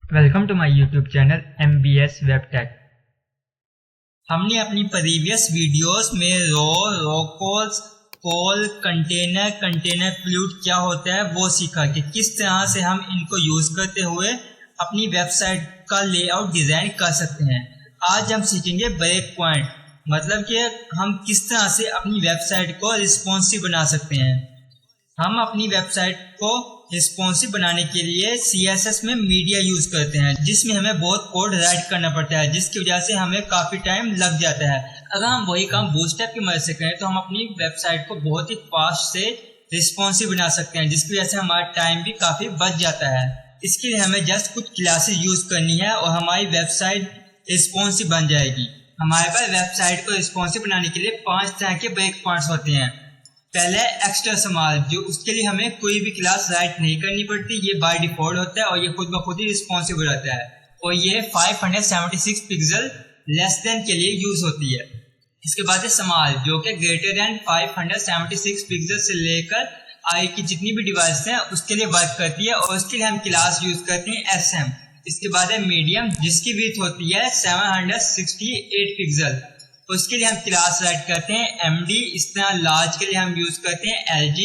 Welcome to my YouTube channel MBS web tech. हमने अपनी previous videos में row cols, col, container fluid क्या होता है वो सीखा कि किस तरह से हम इनको यूज करते हुए अपनी वेबसाइट का लेआउट डिजाइन कर सकते हैं। आज हम सीखेंगे ब्रेक पॉइंट, मतलब कि हम किस तरह से अपनी वेबसाइट को रिस्पॉन्सिव बना सकते हैं। हम अपनी वेबसाइट को रिस्पॉन्सिव बनाने के लिए CSS में मीडिया यूज करते हैं, जिसमें हमें बहुत कोड राइट करना पड़ता है, जिसकी वजह से हमें काफी टाइम लग जाता है। अगर हम वही काम बूटस्ट्रैप की मदद से करें तो हम अपनी वेबसाइट को बहुत ही फास्ट से रिस्पॉन्सिव बना सकते हैं, जिसकी वजह से हमारा टाइम भी काफी बच जाता है। इसके लिए हमें जस्ट कुछ क्लासेस यूज करनी है और हमारी वेबसाइट रिस्पॉन्सिव बन जाएगी। हमारे पास वेबसाइट को रिस्पॉन्सिव बनाने के लिए 5 तरह के ब्रेक पॉइंट्स होते हैं। पहले एक्स्ट्रा स्मॉल, जो उसके लिए हमें कोई भी क्लास राइट नहीं करनी पड़ती, ये बाय डिफॉल्ट होता है और ये खुद ब खुद ही रिस्पॉन्सिव रहता है और ये 576 पिक्सल लेस देन के लिए यूज होती है। इसके बाद है स्मॉल, जो कि ग्रेटर देन 576 पिक्सल से लेकर आई की जितनी भी डिवाइस हैं उसके लिए वर्क करती है और उसके लिए हम क्लास यूज करते हैं SM। इसके बाद है मीडियम, जिसकी विड्थ होती है 768 पिक्सल, उसके लिए हम क्लास राइट करते हैं MD। इस तरह लार्ज के लिए हम यूज करते हैं LG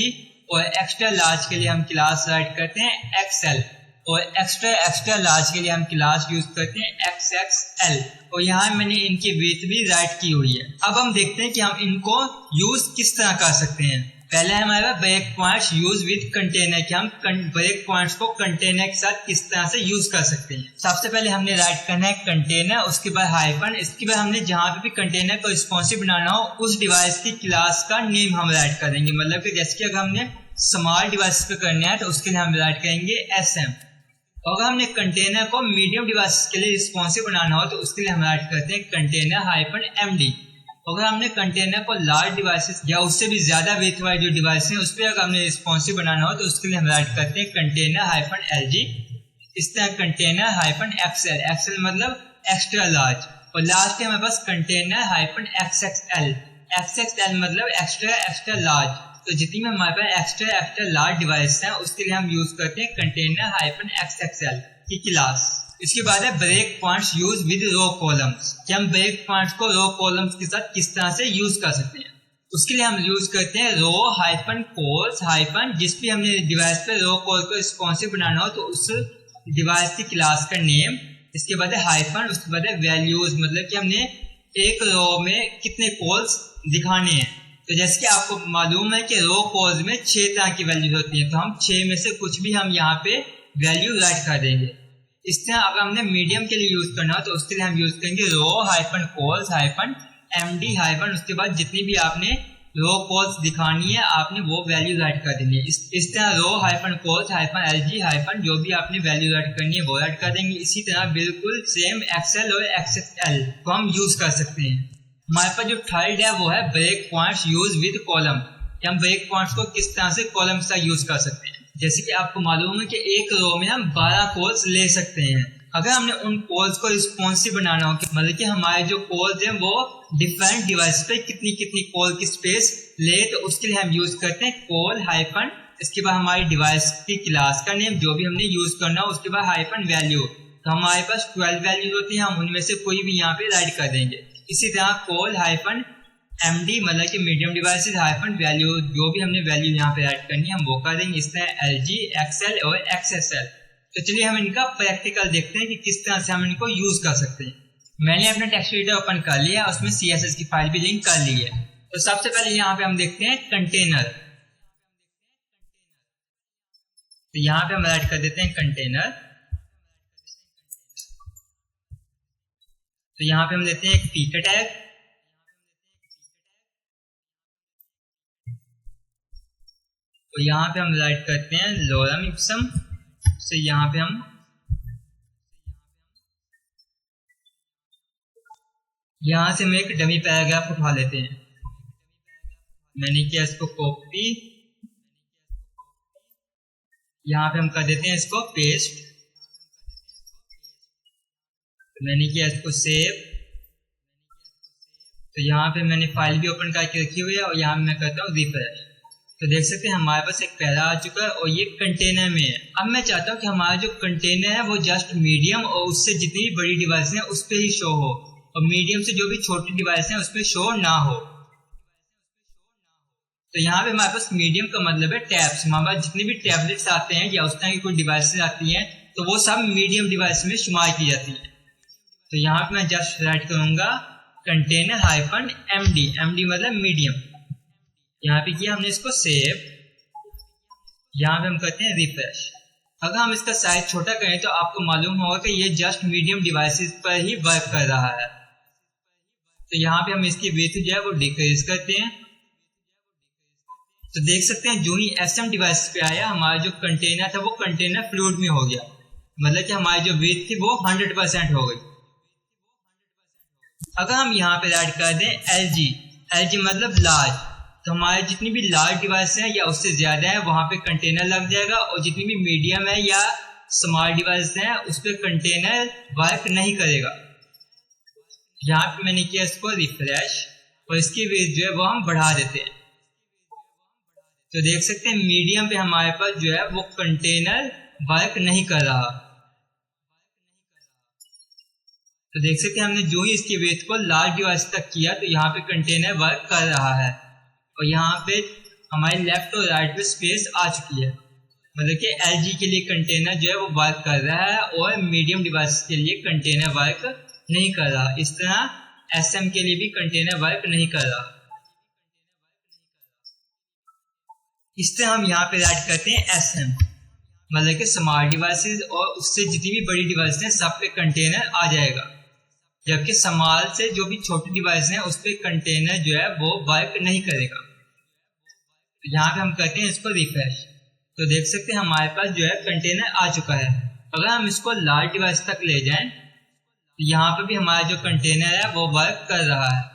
और एक्स्ट्रा लार्ज के लिए हम क्लास राइट करते हैं XL और एक्स्ट्रा लार्ज के लिए हम क्लास यूज करते हैं XXL। और यहाँ मैंने इनकी विड्थ भी राइट की हुई है। अब हम देखते हैं कि हम इनको यूज किस तरह कर सकते हैं। पहले हमारा break points use with container, कि हम ब्रेक पॉइंट्स को कंटेनर के साथ किस तरह से यूज कर सकते हैं। सबसे पहले हमने राइट करना है कंटेनर, उसके बाद हाइफन, इसके बाद हमने जहां पे भी कंटेनर को रिस्पॉन्सिव बनाना हो उस डिवाइस की क्लास का नेम हम राइट करेंगे। मतलब कि जैसे कि अगर हमने स्मॉल डिवाइस पे करना है तो उसके लिए हम राइट करेंगे SM। अगर हमने कंटेनर को मीडियम डिवाइस के लिए रिस्पॉन्सिव बनाना हो तो उसके लिए हम राइट करते हैं कंटेनर -MD। अगर हमने कंटेनर को लार्ज डिवाइसेस या उससे भी ज्यादा वेट वाली जो डिवाइस है उस पर अगर हमने रिस्पॉन्सिव बनाना हो तो उसके लिए हम राइट करते हैं कंटेनर -LG। इस तरह कंटेनर -XL मतलब एक्स्ट्रा लार्ज, और लास्ट है हमारे पास कंटेनर -XXL मतलब एक्स्ट्रा लार्ज। तो जितनी भी हमारे पास एक्स्ट्रा लार्ज डिवाइस है उसके लिए हम यूज करते हैं कंटेनर -XXL की क्लास। इसके बाद है break points use with row columns, कि हम ब्रेक पॉइंट्स को रो कॉलम्स के साथ किस तरह से यूज कर सकते हैं। उसके लिए हम यूज करते हैं रो -कॉल्स जिस भी हमने डिवाइस पे रो कॉल को रिस्पॉन्सिव बनाना हो तो उस डिवाइस की क्लास का नेम। इसके बाद है हाइफन, उसके बाद है वैल्यूज, मतलब कि हमने एक रो में कितने कॉल्स दिखाने हैं। तो जैसे कि आपको मालूम है कि रो कॉल्स में 6 तरह की वैल्यूज होती है, तो हम 6 में से कुछ भी हम यहाँ पे वैल्यू राइट कर देंगे। इस तरह अगर हमने मीडियम के लिए यूज करना हो तो उसके लिए हम यूज करेंगे रो -कॉल्स -MD, उसके बाद जितनी भी आपने रो कॉल्स दिखानी है आपने वो वैल्यू राइट कर देनी है। इस तरह रो -कॉल्स -LG जो भी आपने वैल्यू राइट करनी है वो राइट कर देंगे। इसी तरह बिल्कुल सेम XL और XXL को हम यूज कर सकते हैं। हमारे पास जो थर्ड है वो है break points use with column, कि हम ब्रेक पॉइंट्स को किस तरह से कॉलम का यूज कर सकते हैं। जैसे कि आपको मालूम है कि एक रो में हम 12 कॉल्स ले सकते हैं। अगर हमने उन कॉल्स को रिस्पॉन्सिव बनाना हो, मतलब कि हमारे जो कॉल्स हैं वो डिफरेंट डिवाइस पे कितनी कॉल की स्पेस ले, तो उसके लिए हम यूज करते हैं कॉल हाइफन, इसके बाद हमारी डिवाइस की क्लास का नेम जो भी हमने यूज करना हो, उसके बाद हाइफन वैल्यू। तो हमारे पास 12 वैल्यूज होती हैं, हम उनमें से कोई भी यहाँ पे राइट कर देंगे। इसी तरह कॉल -MD मतलब कि मीडियम डिवाइसेस वैल्यू, जो भी हमने वैल्यू यहाँ पे ऐड करनी है हम वो कर देंगे। इस तरह LG, XL और XSL। तो चलिए हम इनका प्रैक्टिकल देखते हैं कि किस तरह से हम इनको यूज कर सकते हैं। मैंने अपना टेक्स्ट एडिटर ओपन कर लिया, उसमें CSS की फाइल भी लिंक कर ली है। तो सबसे पहले यहाँ पे हम देखते हैं कंटेनर, तो यहाँ पे हम ऐड कर देते हैं कंटेनर। तो यहाँ पे हम देते हैं एक फीचर टैग, तो यहाँ पे हम राइट करते हैं लोरम इप्सम। तो यहाँ पे हम यहाँ से एक डमी पैराग्राफ उठा लेते हैं। मैंने किया इसको कॉपी, यहाँ पे हम कर देते हैं इसको पेस्ट। मैंने किया इसको सेव, तो यहाँ पे मैंने फाइल भी ओपन करके रखी हुई है और यहाँ मैं करता हूँ रिफ्रेश। तो देख सकते हैं हमारे पास एक पहला आ चुका है और ये कंटेनर में है। अब मैं चाहता हूँ कि हमारा जो कंटेनर है वो जस्ट मीडियम और उससे जितनी भी बड़ी डिवाइस है उस पर ही शो हो, और मीडियम से जो भी छोटी डिवाइस है उस पर शो ना हो। तो यहाँ पे हमारे पास मीडियम का मतलब है टैब्स। हमारे पास जितने भी टैबलेट्स आते हैं या उस तरह की कोई डिवाइसेस आती हैं तो वो सब मीडियम डिवाइस में शुमार की जाती है। तो यहाँ पे मैं जस्ट राइट करूंगा कंटेनर -md, md मतलब मीडियम। यहाँ पे किया हमने इसको सेव। यहाँ पे हम करते हैं रिफ्रेश। अगर हम इसका साइज छोटा करें तो आपको मालूम होगा कि ये जस्ट मीडियम डिवाइसेस पर ही वर्क कर रहा है। तो यहाँ पे हम इसकी विड्थ जो है वो डिक्रीज करते हैं। तो देख सकते हैं जो ही SM डिवाइस पे आया हमारा जो कंटेनर था वो कंटेनर फ्लूइड में हो गया, मतलब कि हमारी जो विड्थ थी वो 100% हो गई। अगर हम यहाँ पे ऐड कर दें LG मतलब लार्ज, तो हमारे जितनी भी लार्ज डिवाइस है या उससे ज्यादा है वहां पे कंटेनर लग जाएगा, और जितनी भी मीडियम है या स्मॉल डिवाइस है उस पर कंटेनर वर्क नहीं करेगा। यहाँ पे मैंने किया इसको रिफ्रेश और इसकी विड्थ जो है वो हम बढ़ा देते हैं। तो देख सकते हैं मीडियम पे हमारे पास जो है वो कंटेनर वर्क नहीं कर रहा। तो देख सकते हैं हमने जो ही इसकी विड्थ को लार्ज डिवाइस तक किया तो यहाँ पे कंटेनर वर्क कर रहा है, और यहाँ पे हमारे लेफ्ट और राइट पे स्पेस आ चुकी है, मतलब कि LG के लिए कंटेनर जो है वो वर्क कर रहा है और मीडियम डिवाइस के लिए कंटेनर वर्क नहीं कर रहा। इस तरह SM के लिए भी कंटेनर वर्क नहीं कर रहा। इस तरह हम यहाँ पे ऐड करते हैं SM, मतलब कि स्मॉल डिवाइसेस और उससे जितनी भी बड़ी डिवाइस है सब पे कंटेनर आ जाएगा, जबकि स्मॉल से जो भी छोटी डिवाइस है उस पे कंटेनर जो है वो वर्क नहीं करेगा। तो यहाँ पे हम करते हैं इसको रिफ्रेश। तो देख सकते हैं हमारे पास जो है कंटेनर आ चुका है। अगर हम इसको लार्ज डिवाइस तक ले जाएं तो यहाँ पे भी हमारा जो कंटेनर है वो वर्क कर रहा है।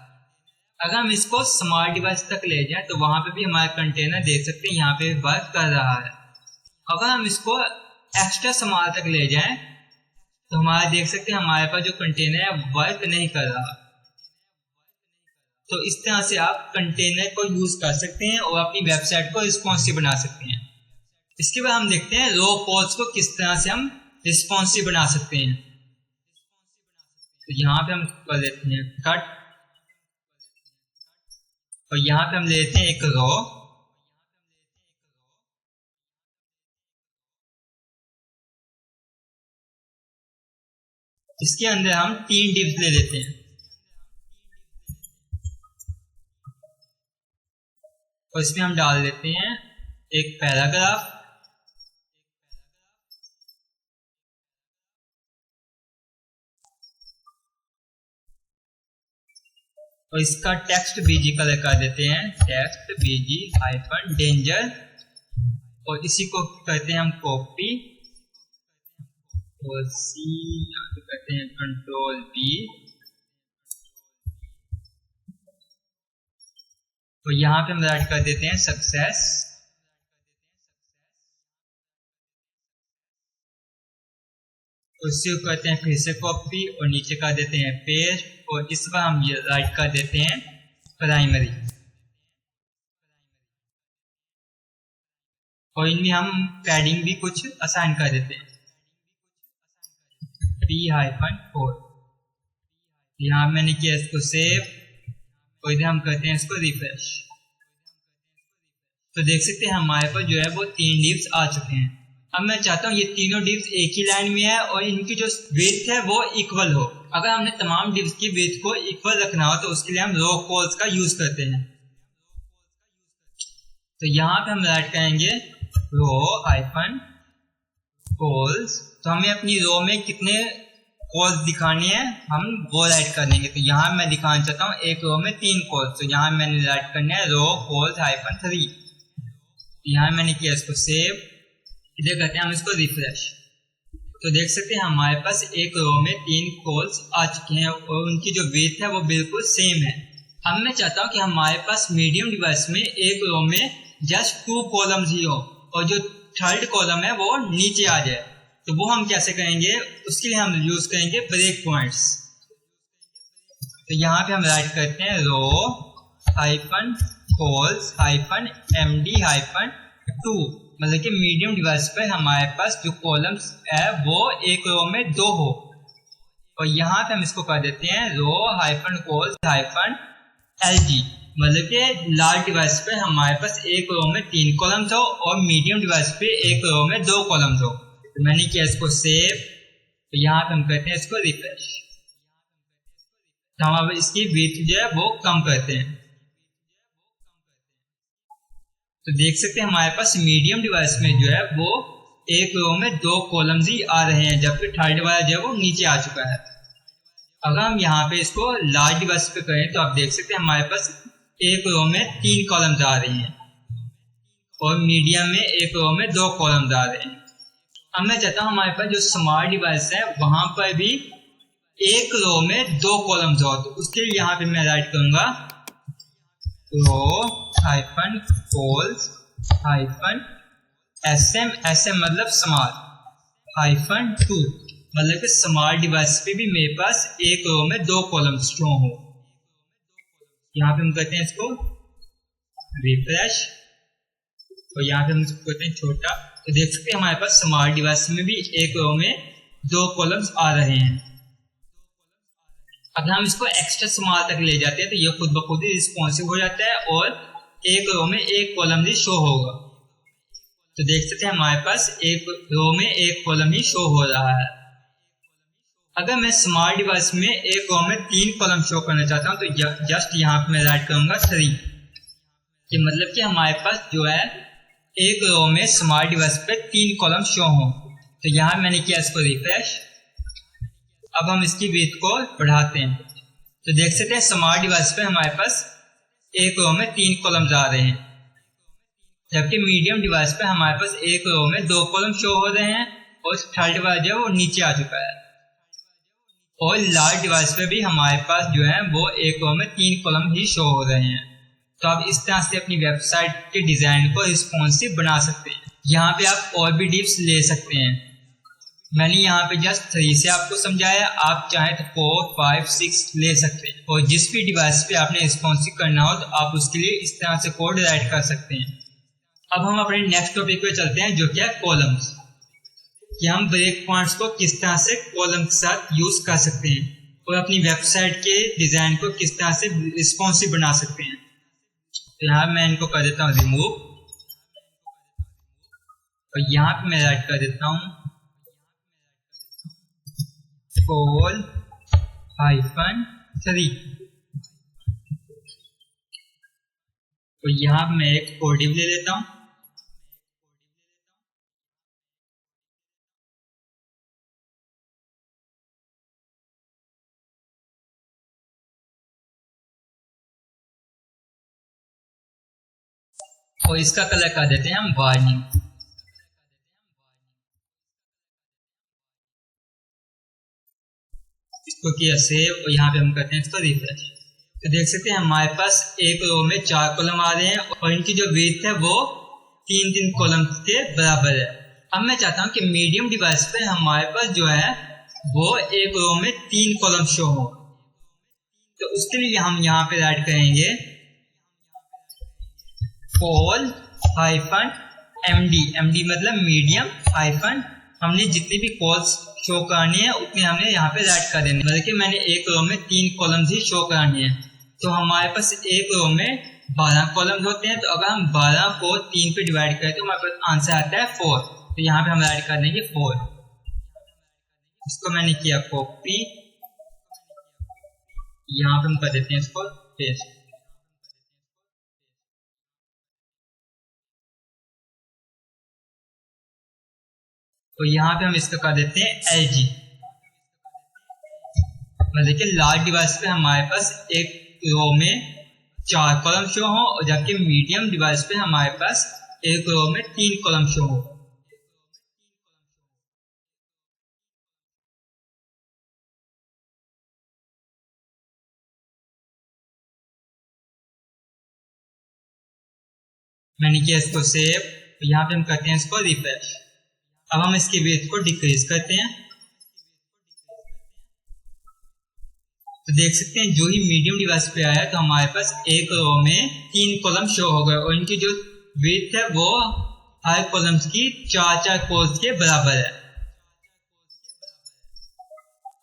अगर हम इसको स्मॉल डिवाइस तक ले जाएं तो वहां पे भी हमारा कंटेनर देख सकते हैं यहाँ पे वर्क कर रहा है। अगर हम इसको एक्स्ट्रा स्मॉल तक ले जाएं तो हमारा देख सकते हैं हमारे पास जो कंटेनर है वर्क नहीं कर रहा। तो इस तरह से आप कंटेनर को यूज कर सकते हैं और अपनी वेबसाइट को रिस्पॉन्सिव बना सकते हैं। इसके बाद हम देखते हैं रो कॉल्स को किस तरह से हम रिस्पॉन्सिव बना सकते हैं। तो यहाँ पे हम कर लेते हैं कट, और यहाँ पे हम ले लेते हैं एक रो। इसके अंदर हम 3 डिव्स ले लेते हैं और इसमें हम डाल देते हैं एक पैराग्राफ, और इसका टेक्स्ट BG कलर कर देते हैं टेक्स्ट BG -danger, और इसी को करते हैं हम कॉपी और C करते हैं Ctrl+V, तो यहाँ पे हम ऐड कर देते हैं सक्सेस। उससे करते हैं फिर से कॉपी और नीचे कर देते हैं पेस्ट, और इस बार हम ये राइट कर देते हैं प्राइमरी, और इनमें हम पैडिंग भी कुछ असाइन कर देते हैं P-4। यहाँ मैंने किया इसको सेव और इधर हम करते हैं इसको रिफ्रेश। तो देख सकते हैं हमारे पास जो है वो 3 डिव्स आ चुके हैं। अब मैं चाहता हूँ ये तीनों डिव्स एक ही लाइन में है और इनकी जो विड्थ है वो इक्वल हो। अगर हमने तमाम डिव्स की विड्थ को इक्वल रखना हो तो उसके लिए हम रो कॉल्स का यूज करते हैं। तो यहाँ पे हम राइट करेंगे रो-कॉल्स, तो हमें अपनी रो में कितने कॉल्स दिखाने हैं हम वो राइट कर देंगे। तो यहाँ मैं दिखाना चाहता हूँ एक रो में 3 कॉल्स, तो यहाँ मैंने राइट करना है रो कॉल्स -3। यहाँ मैंने किया इसको सेव, इधर करते हैं हम इसको रिफ्रेश। तो देख सकते हैं हमारे पास एक रो में 3 कॉल्स आ चुके हैं और उनकी जो विड्थ है वो बिल्कुल सेम है। अब मैं चाहता हूँ कि हमारे पास मीडियम डिवाइस में एक रो में जस्ट 2 कॉलम्स ही हो और जो थर्ड कॉलम है वो नीचे आ जाए। तो वो हम कैसे करेंगे, उसके लिए हम यूज करेंगे ब्रेक पॉइंट्स। तो यहाँ पे हम राइट करते हैं रो कॉल्स हाइफन MD हाइफन 2, मतलब कि मीडियम डिवाइस पे हमारे पास जो कॉलम्स है वो एक रो में 2 हो, और यहाँ पे हम इसको कर देते हैं रो हाइफन कॉल्स हाइफन LG, मतलब कि लार्ज डिवाइस पे हमारे पास एक रो में 3 कॉलम्स हो और मीडियम डिवाइस पे एक रो में 2 कॉलम्स हो। तो मैंने किया इसको सेव, तो यहाँ पे हम करते हैं इसको रिफ्रेश, तो हम अब इसकी विड्थ जो है वो कम करते हैं। तो देख सकते हैं हमारे पास मीडियम डिवाइस में जो है वो एक रो में 2 कॉलम्स ही आ रहे हैं, जबकि थर्ड वाला जो है वो नीचे आ चुका है। अगर हम यहाँ पे इसको लार्ज डिवाइस पे करें तो आप देख सकते हैं हमारे पास एक रो में 3 कॉलम्स आ रही हैं और मीडियम में एक रो में 2 कॉलम्स आ रहे हैं। अब मैं चाहता हूँ हमारे पास जो स्मॉल डिवाइस है वहां पर भी एक रो में 2 कॉलम्स हो, तो उसके लिए यहाँ पे मैं राइट करूंगा रो हाइफन कॉल्स हाइफन SM मतलब स्मॉल हाइफन 2, मतलब कि स्मॉल डिवाइस पे भी मेरे पास एक रो में 2 कॉलम्स शो हो। यहाँ पे हम करते हैं इसको रिफ्रेश, और यहाँ पे हम इसको करते हैं छोटा, तो देख सकते हैं हमारे पास स्मॉल डिवाइस में भी एक रो में 2 कॉलम्स आ रहे हैं। अगर हम इसको एक्स्ट्रा स्मॉल तक ले जाते हैं तो ये खुद ब खुद ही रिस्पॉन्सिव हो जाता है और एक रो में एक कॉलम ही शो होगा। तो देख सकते हैं हमारे पास एक रो में एक कॉलम ही शो हो रहा है। अगर मैं स्मॉल डिवाइस में एक रो में 3 कॉलम शो करना चाहता हूं तो जस्ट यहाँ पे मैं राइट करूंगा 3, कि मतलब कि हमारे पास जो है एक रो में स्मॉल डिवाइस पे 3 कॉलम शो हो। तो यहाँ मैंने किया इसको रिफ्रेश, अब हम इसकी विड्थ को बढ़ाते हैं, तो देख सकते हैं स्मॉल डिवाइस पे हमारे पास एक रो में 3 कॉलम्स आ रहे हैं, जबकि मीडियम डिवाइस पे हमारे पास एक रो में 2 कॉलम शो हो रहे हैं और थर्ड वाला जो है वो नीचे आ चुका है। और लार्ज डिवाइस पे भी हमारे पास जो है वो एक रो में 3 कॉलम ही शो हो रहे हैं। तो आप इस तरह से अपनी वेबसाइट के डिजाइन को रिस्पॉन्सिव बना सकते हैं। यहाँ पे आप और भी टिप्स ले सकते हैं, मैंने यहाँ पे जस्ट 3 से आपको समझाया, आप चाहें तो 4, 5, 6 ले सकते हैं, और जिस भी डिवाइस पे आपने रिस्पॉन्सिव करना हो तो आप उसके लिए इस तरह से कोड राइट कर सकते हैं। अब हम अपने नेक्स्ट टॉपिक पे चलते हैं जो कि है कॉलम्स, कि हम ब्रेक पॉइंट्स को किस तरह से कॉलम के साथ यूज कर सकते हैं और अपनी वेबसाइट के डिजाइन को किस तरह से रिस्पॉन्सिव बना सकते हैं। तो यहाँ मैं इनको कर देता हूँ रिमूव, और यहाँ पे मैं राइट कर देता हूँ कॉल हाइफन 3, तो यहाँ मैं एक कोडिव ले लेता हूँ, और इसका कलर कर देते हैं हम वार्निंग। इसको किया सेव, और यहाँ पे हम करते हैं इसको रिफ्रेश। तो देख सकते हैं हमारे पास एक रो में 4 कॉलम आ रहे हैं और इनकी जो विड्थ है वो 3 कॉलम के बराबर है। अब मैं चाहता हूँ कि मीडियम डिवाइस पे हमारे पास जो है वो एक रो में 3 कॉलम शो हो, तो उसके लिए हम यहाँ पे राइट करेंगे कॉल हाइफन MD मतलब मीडियम हाइफन, हमने जितनी भी कॉल्स शो करानी है उतने हमने यहाँ पे राइट कर देने, मतलब कि मैंने एक रो में 3 कॉलम्स ही शो करानी है। तो हमारे पास एक रो में 12 कॉलम्स होते हैं, तो अगर हम 12 को 3 पे डिवाइड करें तो हमारे पास आंसर आता है 4, तो यहाँ पे हम राइट कर देंगे 4। इसको मैंने किया कॉपी, यहाँ पे हम कर देते हैं इसको पेस्ट। तो यहाँ पे हम इसका कर देते हैं LG, मतलब कि लार्ज डिवाइस पे हमारे पास एक रो में 4 कॉलम शो हो और जबकि मीडियम डिवाइस पे हमारे पास एक रो में 3 कॉलम शो हो। मैंने किया इसको सेव, तो यहाँ पे हम करते हैं इसको रिफ्रेश। अब हम इसकी विड्थ को डिक्रीज करते हैं, तो देख सकते हैं जो ही मीडियम डिवाइस पे आया तो हमारे पास एक रो में 3 कॉलम शो हो गए और इनकी जो विड्थ है वो हर कॉलम्स की 4 कॉल्स के बराबर है।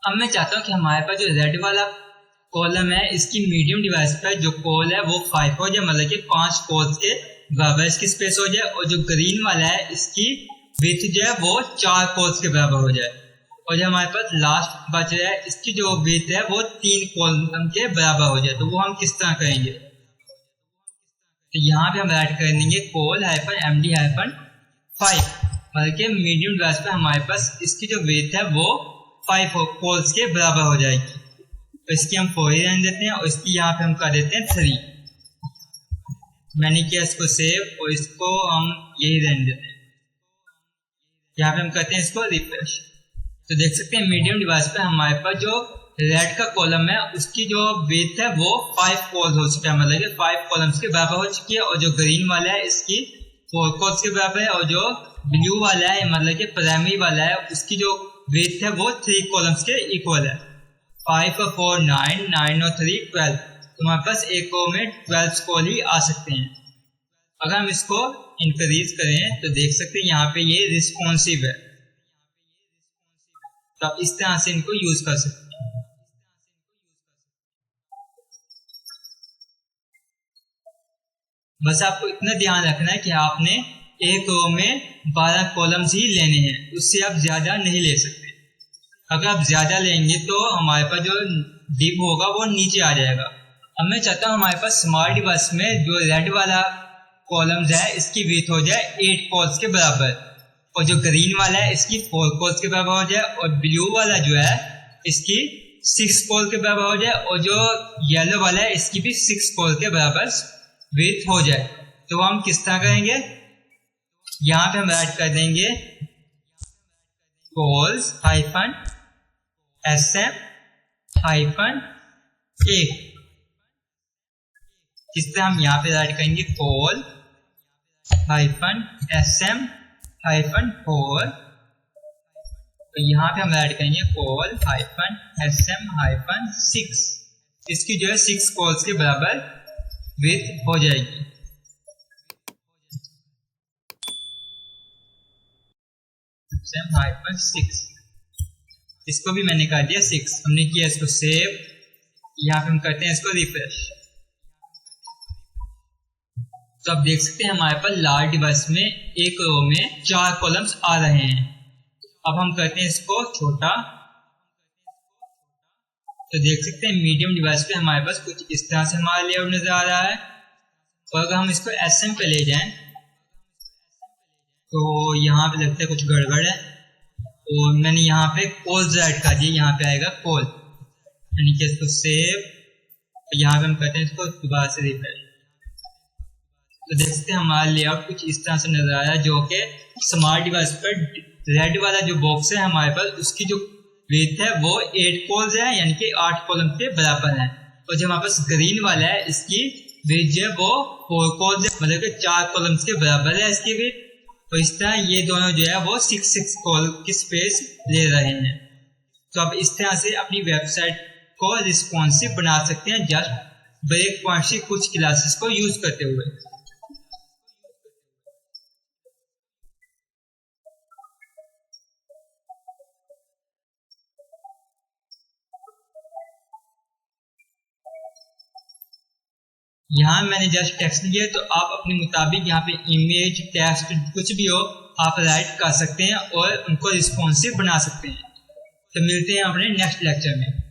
अब मैं चाहता हूँ कि हमारे पास जो रेड वाला कॉलम है इसकी मीडियम डिवाइस पर जो कॉल है वो 5 हो जाए, मतलब कि 5 कॉल्स के बराबर इसकी स्पेस हो जाए, और जो ग्रीन वाला है इसकी विड्थ जो है वो 4 कॉल्स के बराबर हो जाए, और जो हमारे पास लास्ट बच रहा है इसकी जो विड्थ है वो 3 कॉलम के बराबर हो जाए। तो वो हम किस तरह करेंगे, तो यहाँ पे हम ऐड कर देंगे कॉल हाइफन md हाइफन 5, मतलब कि मीडियम डिवाइस पे हमारे पास इसकी जो विड्थ है वो 5 कॉल्स के बराबर हो जाएगी। तो इसकी हम 4 ही रहने देते हैं और इसकी यहाँ पे हम कर देते हैं 3। मैंने किया इसको सेव और इसको हम यही रहने देते हैं। यहाँ पे हम करते हैं इसको रिफ्रेश। तो देख सकते हैं मीडियम डिवाइस पे हमारे पास जो रेड का कॉलम है उसकी जो विड्थ है वो 5 कॉल्स हो चुका है, मतलब कि 5 कॉलम्स के बराबर हो चुकी है, और जो ग्रीन वाला है इसकी 4 कॉल्स के बराबर है, और जो ब्लू वाला है मतलब कि प्राइमरी वाला है उसकी जो विड्थ है वो 3 कॉलम्स के इक्वल है। 5 और 4 9, 9 और 3 12, तो हमारे पास एक रो में 12 कॉल ही आ सकते हैं। अगर हम इसको इंक्रीज करें तो देख सकते हैं यहाँ पे ये रिस्पॉन्सिव है, तो आप इस तरह से इनको यूज कर सकते हैं। बस आपको इतना ध्यान रखना है कि आपने एक रो में 12 कॉलम्स ही लेने हैं, उससे आप ज्यादा नहीं ले सकते। अगर आप ज्यादा लेंगे तो हमारे पास जो डिप होगा वो नीचे आ जाएगा। अब मैं चाहता हूँ हमारे पास स्मार्ट डिवाइस में जो रेड वाला कॉलम्स है इसकी विड्थ हो जाए 8 कॉल्स के बराबर, और जो ग्रीन वाला है इसकी 4 कॉल्स के बराबर हो जाए, और ब्लू वाला जो है इसकी 6 कॉल के बराबर हो जाए, और जो येलो वाला है इसकी भी 6 कॉल के बराबर विड्थ हो जाए। तो हम किस तरह करेंगे, यहाँ पे हम ऐड कर देंगे कॉल्स हाइफन sm हाइफन 1। किस तरह हम यहाँ पे ऐड करेंगे कॉल हाइफन sm हाइफन 4, तो यहाँ पे हम ऐड करेंगे कॉल हाइफन sm हाइफन 6। इसकी जो है 6 कॉल्स के बराबर विड्थ हो जाएगी। sm हाइफन 6, इसको भी मैंने कर दिया 6। हमने किया इसको सेव, यहाँ पे हम करते हैं इसको रिफ्रेश। तो आप देख सकते हैं हमारे पास लार्ज डिवाइस में एक रो में 4 कॉलम्स आ रहे हैं। अब हम करते हैं इसको छोटा, तो देख सकते हैं मीडियम डिवाइस पे हमारे पास कुछ इस तरह से हमारा लेआउट नजर आ रहा है, और अगर हम इसको SM पे ले जाएं तो यहाँ पे लगता है कुछ गड़बड़ है, और मैंने यहाँ पे कॉल ऐड कर दिया, यहाँ पे आएगा कॉल, यानी कि इसको सेव, यहाँ पे हम करते हैं इसको दोबारा से रिफ्रेश। तो देख सकते हैं हमारा लेआउट कुछ इस तरह से नजर आ रहा है, जो कि स्मार्ट डिवाइस पर रेड वाला जो बॉक्स है हमारे पास उसकी जो विड्थ है वो 8 कॉल्स है, यानी कि 8 कॉलम के बराबर है, और जो हमारे पास ग्रीन वाला है इसकी विड्थ जो है वो 4 कॉल्स है, मतलब कि 4 कॉलम्स के बराबर है इसकी विड्थ। तो इस तरह ये दोनों जो है वो 6 कॉल की स्पेस ले रहे हैं। तो आप इस तरह से अपनी वेबसाइट को रिस्पॉन्सिव बना सकते हैं जस्ट ब्रेक पॉइंट से कुछ क्लासेस को यूज करते हुए। यहाँ मैंने जस्ट टेक्स्ट लिया, तो आप अपने मुताबिक यहाँ पे इमेज टेक्स्ट कुछ भी हो आप राइट कर सकते हैं और उनको रिस्पॉन्सिव बना सकते हैं। तो मिलते हैं अपने नेक्स्ट लेक्चर में।